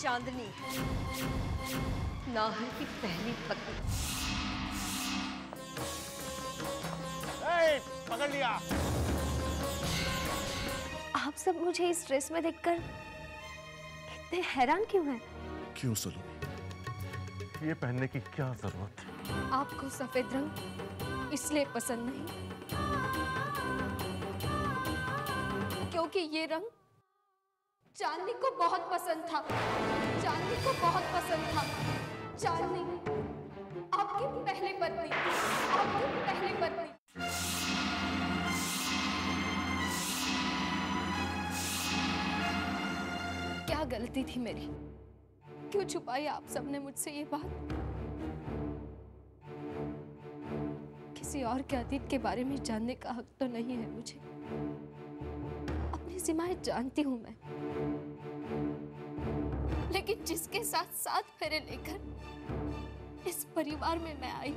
चांदनी है, नाहर की पहली पत्नी। पकड़ लिया। आप सब मुझे इस ड्रेस में देखकर इतने हैरान क्यों हैं? क्यों सलोनी, ये पहनने की क्या जरूरत थी? आपको सफेद रंग इसलिए पसंद नहीं क्योंकि ये रंग चांदनी को बहुत पसंद था। चांदनी को बहुत पसंद था। चांदनी आपकी पहली पत्नी, आपकी पहली पत्नी। क्या गलती थी मेरी? क्यों छुपाई आप सबने मुझसे ये बात? किसी और के अतीत के बारे में जानने का हक तो नहीं है मुझे। अपनी सीमाएं जानती हूं मैं, लेकिन जिसके साथ साथ फेरे लेकर इस परिवार में मैं आई,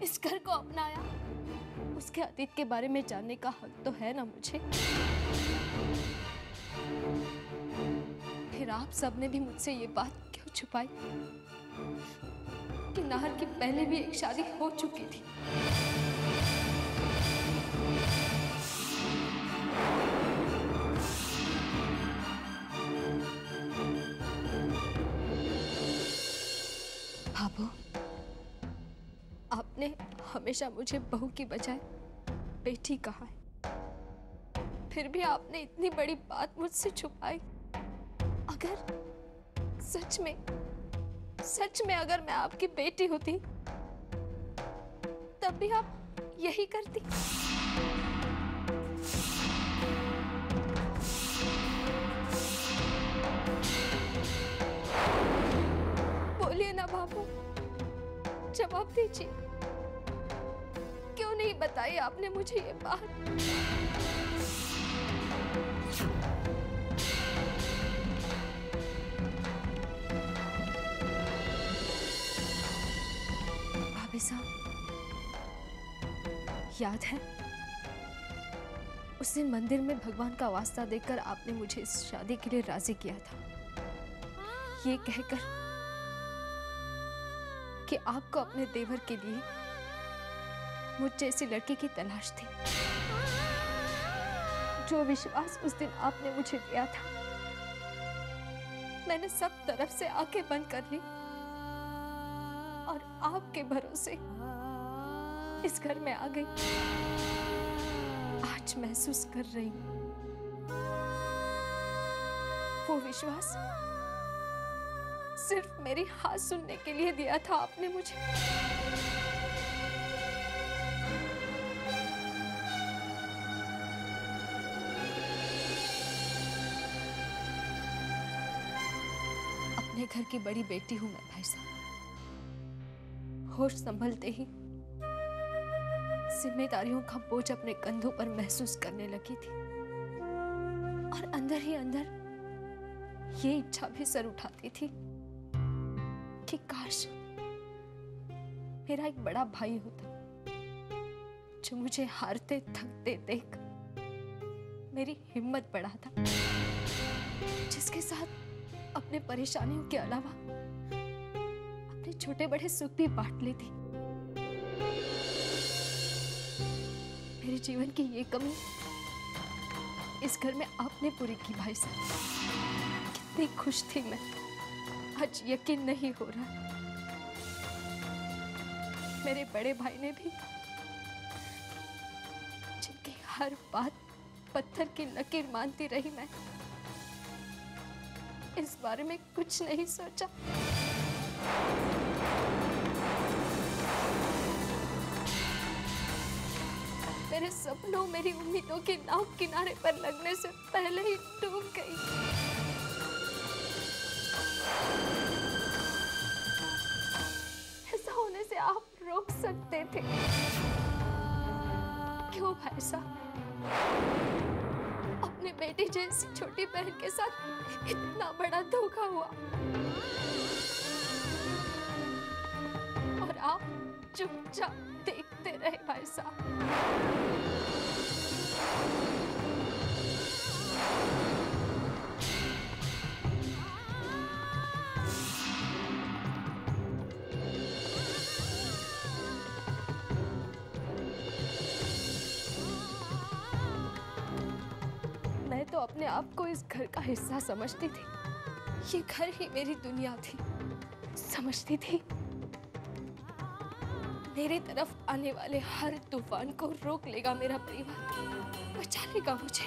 इस घर को अपनाया, उसके अतीत के बारे में जानने का हक तो है ना मुझे। फिर आप सबने भी मुझसे ये बात क्यों छुपाई कि नाहर की पहले भी एक शादी हो चुकी थी? बाबू, आपने हमेशा मुझे बहू की बजाय बेटी कहा है, फिर भी आपने इतनी बड़ी बात मुझसे छुपाई। अगर सच में अगर मैं आपकी बेटी होती तब भी आप यही करती। बोलिए ना बाबू, जवाब दीजिए। क्यों नहीं बताई आपने मुझे ये बात? भाभी साहब, याद है उस दिन मंदिर में भगवान का वास्ता देकर आपने मुझे इस शादी के लिए राजी किया था, ये कहकर कि आपको अपने देवर के लिए मुझ जैसी लड़की की तलाश थी। जो विश्वास उस दिन आपने मुझे दिया था, मैंने सब तरफ से आंखें बंद कर ली और आपके भरोसे इस घर में आ गई। आज महसूस कर रही हूं वो विश्वास सिर्फ मेरी हाथ सुनने के लिए दिया था आपने मुझे। अपने घर की बड़ी बेटी हूं मैं भाई साहब। होश संभलते ही जिम्मेदारियों का बोझ अपने कंधों पर महसूस करने लगी थी और अंदर ही अंदर ये इच्छा भी सर उठाती थी कि काश मेरा एक बड़ा भाई होता जो मुझे हारते थकते देख मेरी हिम्मत बढ़ाता, जिसके साथ अपने परेशानियों के अलावा अपने छोटे बड़े सुख भी बांट लेती। मेरे जीवन की ये कमी इस घर में आपने पूरी की भाई साहब। कितनी खुश थी मैं, आज यकीन नहीं हो रहा। मेरे बड़े भाई ने भी, जिनकी हर बात पत्थर की लकीर मानती रही मैं, इस बारे में कुछ नहीं सोचा। मेरे सपनों, मेरी उम्मीदों की नाव किनारे पर लगने से पहले ही डूब गई। ऐसा होने से आप रोक सकते थे, क्यों भाई साहब? अपनी बेटी जैसी छोटी बहन के साथ इतना बड़ा धोखा हुआ और आप चुपचाप देखते रहे भाई साहब। तो अपने आप को इस घर का हिस्सा समझती थी। ये घर ही मेरी दुनिया थी। समझती थी मेरी तरफ आने वाले हर तूफान को रोक लेगा मेरा परिवार, बचा लेगा मुझे।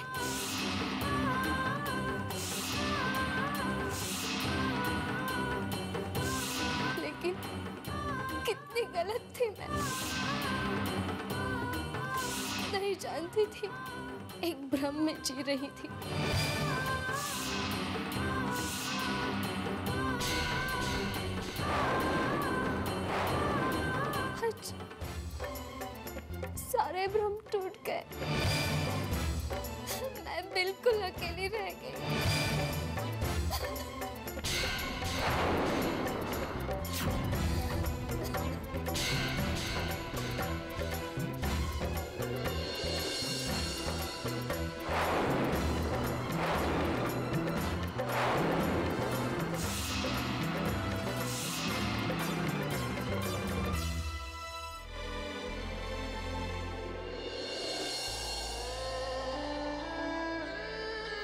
लेकिन कितनी गलत थी मैं। नहीं जानती थी, एक भ्रम में जी रही थी। आज सारे भ्रम टूट गए। मैं बिल्कुल अकेली रह गई।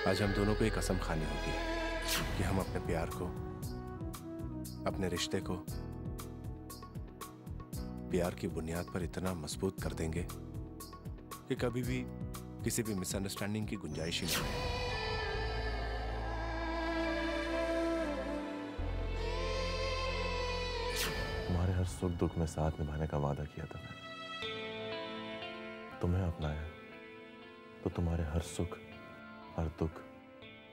आज हम दोनों को एक कसम खानी होगी कि हम अपने प्यार को, अपने रिश्ते को प्यार की बुनियाद पर इतना मजबूत कर देंगे कि कभी भी किसी भी मिसअंडरस्टैंडिंग की गुंजाइश ही नहीं है। तुम्हारे हर सुख दुख में साथ निभाने का वादा किया था मैंने। तुम्हें अपनाया तो तुम्हारे हर सुख, हर दुख,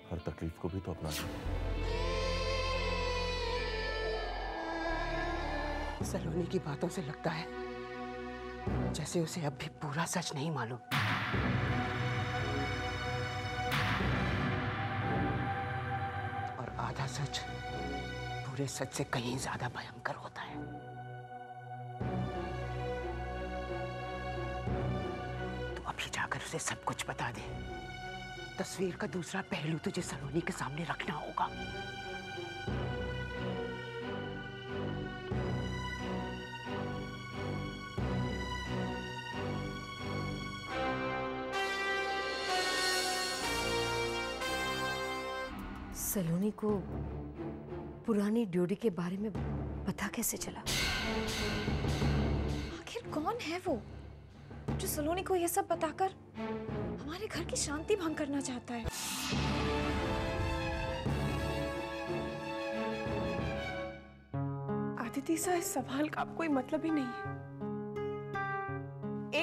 हर तकलीफ को भी तो अपना लिया। सलोनी की बातों से लगता है जैसे उसे अब भी पूरा सच नहीं मालूम। और आधा सच पूरे सच से कहीं ज्यादा भयंकर होता है। तो अभी जाकर उसे सब कुछ बता दे। तस्वीर का दूसरा पहलू तुझे सलोनी के सामने रखना होगा। सलोनी को पुरानी ड्यूटी के बारे में पता कैसे चला? आखिर कौन है वो जो सलोनी को ये सब बताकर हमारे घर की शांति भंग करना चाहता है? आदिति सा, इस सवाल का अब कोई मतलब ही नहीं है।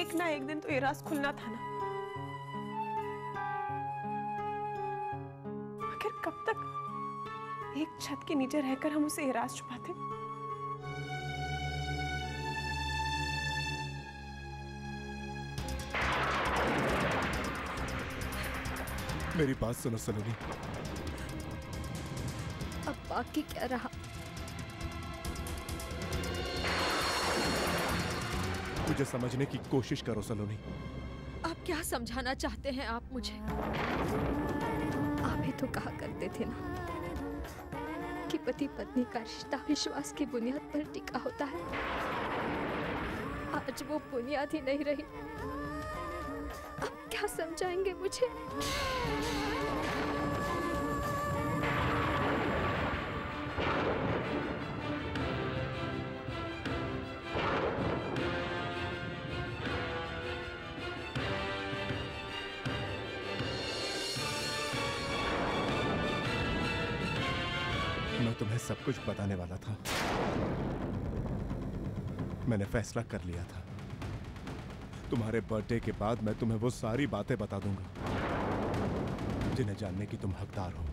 एक ना एक दिन तो ये राज खुलना था ना। आखिर कब तक एक छत के नीचे रहकर हम उसे ये राज छुपाते? मेरी बात सुनो सलोनी। अब बाकी क्या रहा? मुझे समझने की कोशिश करो सलोनी। आप क्या समझाना चाहते हैं आप मुझे? आप ही तो कहा करते थे ना कि पति पत्नी का रिश्ता विश्वास की बुनियाद पर टिका होता है। आज वो बुनियाद ही नहीं रही। अब क्या समझाएंगे मुझे? मैं तुम्हें सब कुछ बताने वाला था। मैंने फैसला कर लिया था। तुम्हारे बर्थडे के बाद मैं तुम्हें वो सारी बातें बता दूंगा जिन्हें जानने की तुम हकदार हो।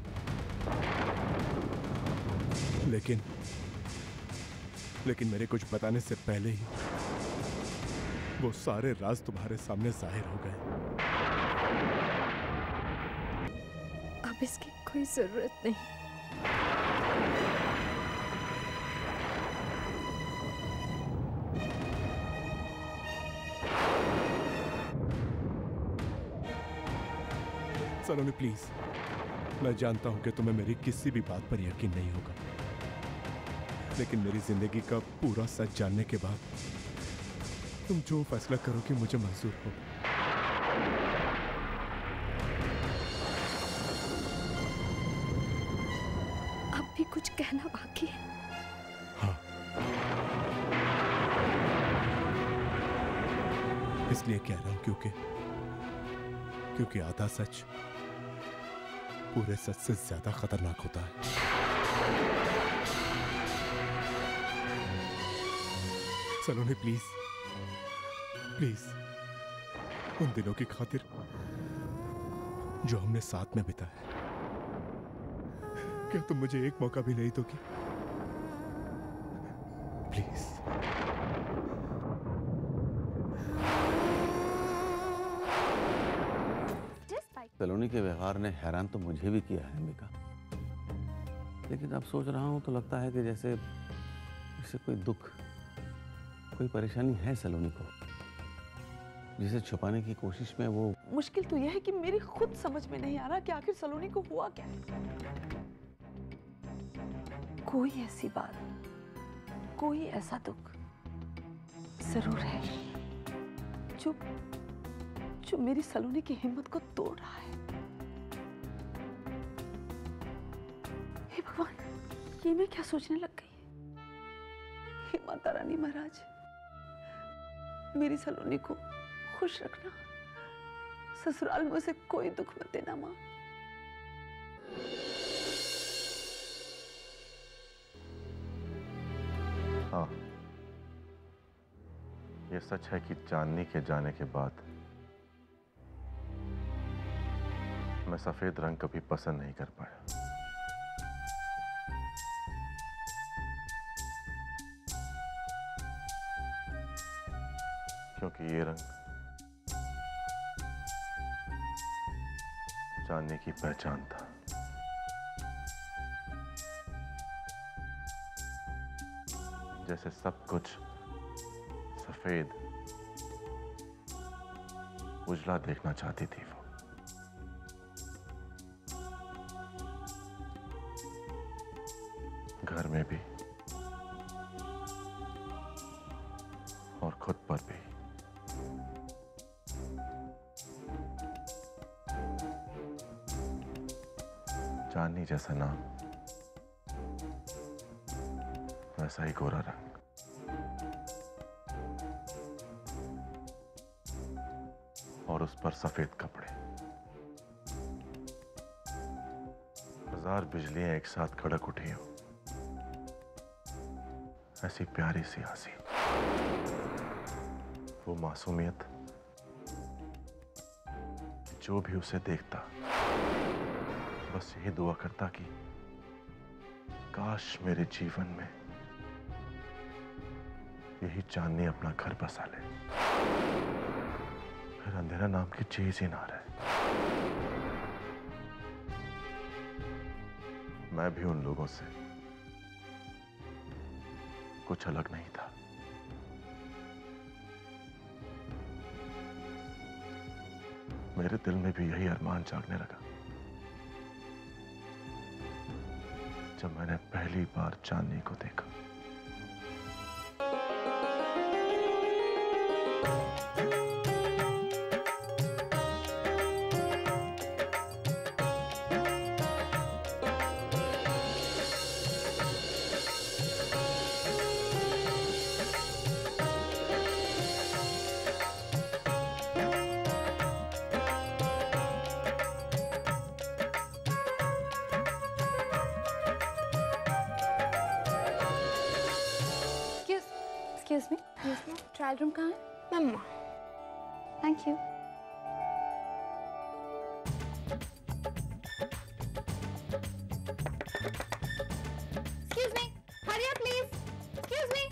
लेकिन मेरे कुछ बताने से पहले ही वो सारे राज तुम्हारे सामने जाहिर हो गए। अब इसकी कोई जरूरत नहीं। सलोनी प्लीज, मैं जानता हूं कि तुम्हें मेरी किसी भी बात पर यकीन नहीं होगा, लेकिन मेरी जिंदगी का पूरा सच जानने के बाद तुम जो फैसला करोगे मुझे मंजूर हो। कुछ कहना बाकी है? हाँ, इसलिए कह रहा हूं क्योंकि आधा सच पूरे सच से ज्यादा खतरनाक होता है। सलोनी प्लीज प्लीज, उन दिनों की खातिर जो हमने साथ में बिताए, क्या तुम मुझे एक मौका भी नहीं दोगी? प्लीज। सलोनी के व्यवहार ने हैरान तो मुझे भी किया है अंबिका, लेकिन अब सोच रहा हूं तो लगता है कि जैसे इसे कोई दुख, कोई परेशानी है सलोनी को, जिसे छुपाने की कोशिश में वो। मुश्किल तो यह है कि मेरी खुद समझ में नहीं आ रहा कि आखिर सलोनी को हुआ क्या है। कोई ऐसी बात, कोई ऐसा दुख जरूर है जो मेरी सलोनी की हिम्मत को तोड़ रहा है। हे भगवान, ये मैं क्या सोचने लग गई। हे माता रानी महाराज, मेरी सलोनी को खुश रखना, ससुराल में उसे कोई दुख मत देना माँ। हाँ, ये सच है कि चांदनी के जाने के बाद मैं सफेद रंग कभी पसंद नहीं कर पाया। क्योंकि ये रंग चांदनी की पहचान था। जैसे सब कुछ सफेद उजला देखना चाहती थी वो। घर में भी और खुद पर भी। चांदनी जैसा नाम, वैसा ही गोरा रंग। और उस पर सफेद कपड़े। हजार बिजलियां एक साथ कड़क उठी हो, ऐसी प्यारी सी हंसी, वो मासूमियत, जो भी उसे देखता बस यही दुआ करता कि काश मेरे जीवन में यही चांदनी अपना घर बसा ले, फिर अंधेरा नाम की चीज ही ना रहे। मैं भी उन लोगों से कुछ अलग नहीं था। मेरे दिल में भी यही अरमान जागने लगा जब मैंने पहली बार चांदनी को देखा। Excuse me. Yes, ma'am. Trial room कहाँ है? मम्मा. Thank you. Excuse me. Hurry up, please. Excuse me.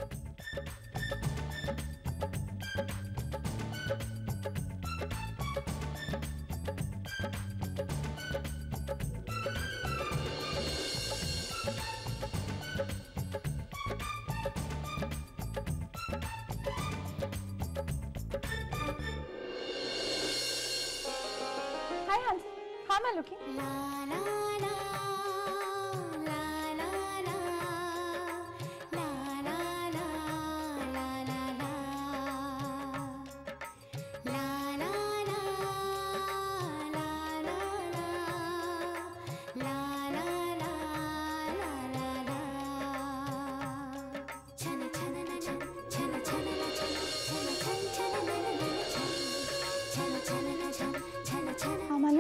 Hi, Hans. How am I looking?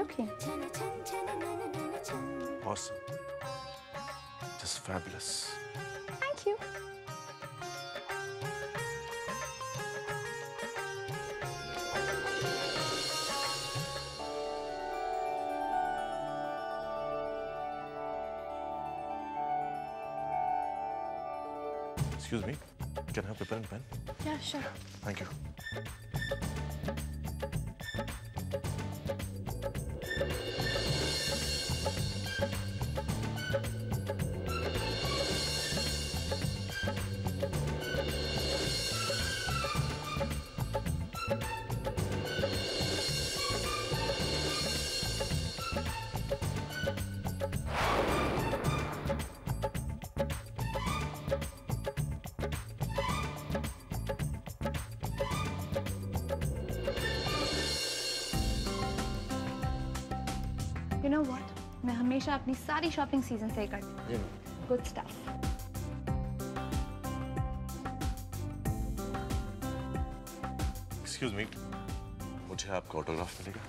looking? Awesome. Just fabulous. Thank you. Excuse me. Can I have the pen and pen? Yeah, sure. Thank you. You know what? मैं हमेशा अपनी सारी shopping season से ही करती हूँ। Good stuff. Excuse me. मुझे आपका autograph मिलेगा?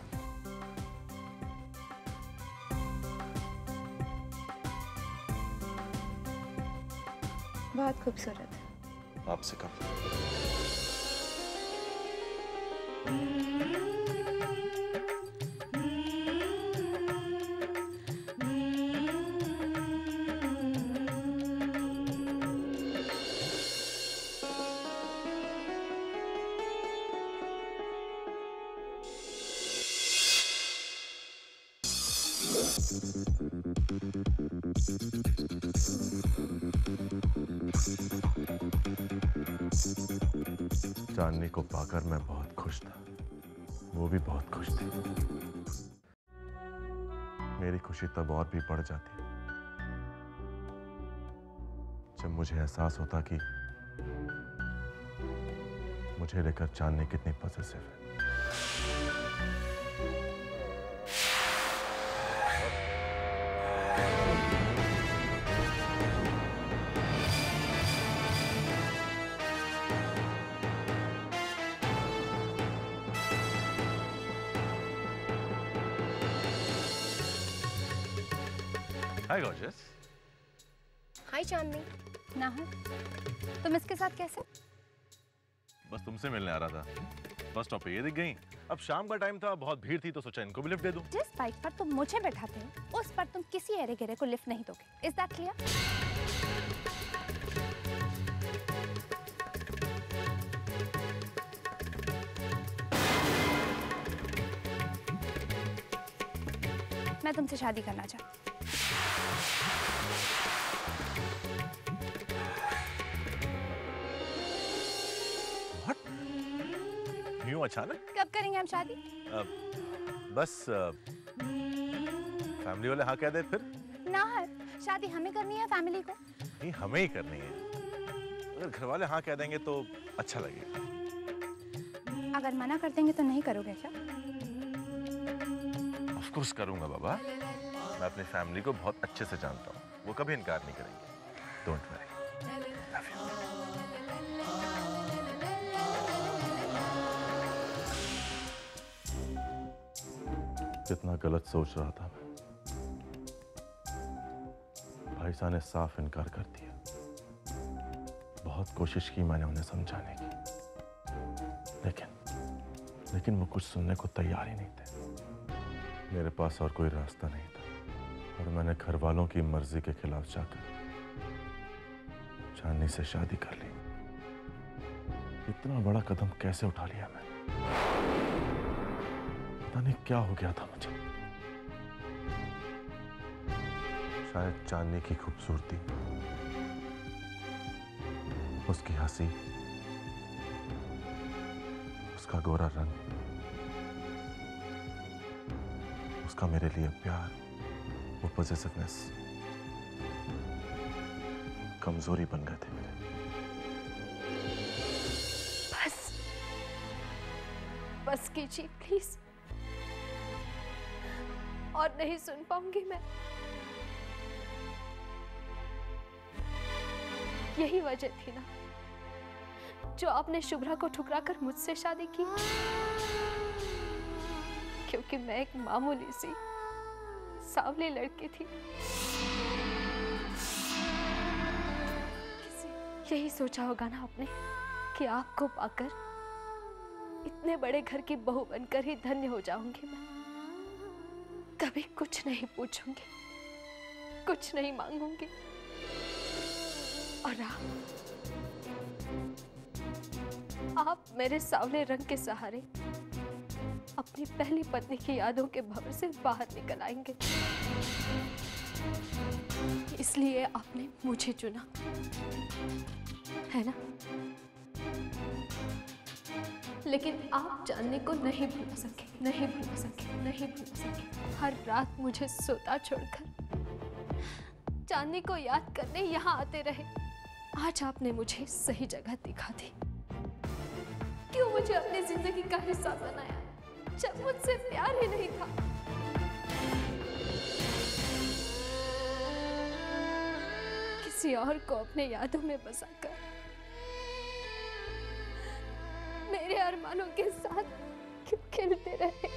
बहुत खूबसूरत। आपसे कब? चांदनी को पाकर मैं बहुत खुश था, वो भी बहुत खुश थी। मेरी खुशी तब और भी बढ़ जाती जब मुझे एहसास होता कि मुझे लेकर चांदनी कितनी पॉसेसिव है। हाय गॉर्जियस। हाय चांदनी। नाहर, तुम इसके साथ कैसे? बस तुमसे मिलने आ रहा था। बस स्टॉप पे ये दिख गई। अब शाम का टाइम था, बहुत भीड़ थी, तो सोचा इनको भी लिफ्ट दे दूं। जिस बाइक पर तुम मुझे बैठाते हो उस पर तुम किसी एरे गेरे को लिफ्ट नहीं दोगे। Is that clear? मैं तुमसे शादी करना चाहती हूँ। क्यों अचानक? कब करेंगे हम शादी? बस फैमिली वाले हाँ कह दे फिर। नाहर, शादी हमें करनी है फैमिली को? नहीं, हमें ही करनी है। अगर घर वाले हाँ कह देंगे तो अच्छा लगेगा। अगर मना कर देंगे तो नहीं करोगे क्या? ऑफ कोर्स करूंगा बाबा। मैं अपनी फैमिली को बहुत अच्छे से जानता हूँ, वो कभी इनकार नहीं करेंगे। Don't worry. Love you. कितना गलत सोच रहा था मैं। भाई साहब ने साफ इनकार कर दिया। बहुत कोशिश की मैंने उन्हें समझाने की, लेकिन वो कुछ सुनने को तैयार ही नहीं थे। मेरे पास और कोई रास्ता नहीं था और मैंने घर वालों की मर्जी के खिलाफ जाकर चांदनी से शादी कर ली। इतना बड़ा कदम कैसे उठा लिया मैंने? पता नहीं क्या हो गया था मुझे। शायद चांदनी की खूबसूरती, उसकी हंसी, उसका गोरा रंग, उसका मेरे लिए प्यार, वो पॉजिटिवनेस कमजोरी बन गए थे मेरे। बस कीजिए प्लीज, और नहीं सुन पाऊंगी मैं। यही वजह थी ना जो आपने शुभ्रा को ठुकराकर मुझसे शादी की। क्योंकि मैं एक मामूली सी सांवली लड़की थी। यही सोचा होगा ना आपने कि आपको पाकर इतने बड़े घर की बहू बनकर ही धन्य हो जाऊंगी मैं। कभी कुछ नहीं पूछूंगी, कुछ नहीं मांगूंगी। और आप मेरे सांवले रंग के सहारे अपनी पहली पत्नी की यादों के भंवर से बाहर निकल आएंगे। इसलिए आपने मुझे चुना, है ना? लेकिन आप जानने को नहीं भूल सके, नहीं भूल सके, नहीं भूल सके। हर रात मुझे सोता छोड़कर चांदनी को याद करने यहाँ आते रहे। आज आपने मुझे सही जगह दिखा दी। क्यों मुझे अपनी जिंदगी का हिस्सा बनाया जब मुझसे प्यार ही नहीं था? किसी और को अपने यादों में बसाकर मेरे अरमानों के साथ क्यों खेलते रहे?